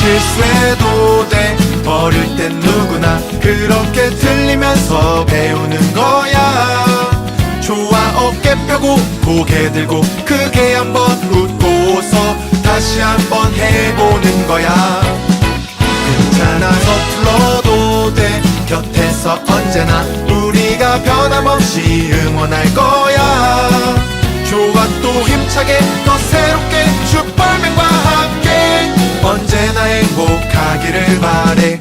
실수해도 돼. 어릴 땐 누구나 그렇게 틀리면서 배우는 거야. 좋아, 어깨 펴고 고개 들고 크게 한번 웃고서 다시 한번 해보는 거야. 괜찮아, 서툴러도 돼. 곁에서 언제나 우리가 변함없이 응원할 거야. 좋아, 또 힘차게 더 새롭게 슈퍼맨과 함께 언제나 행복하기를 바래.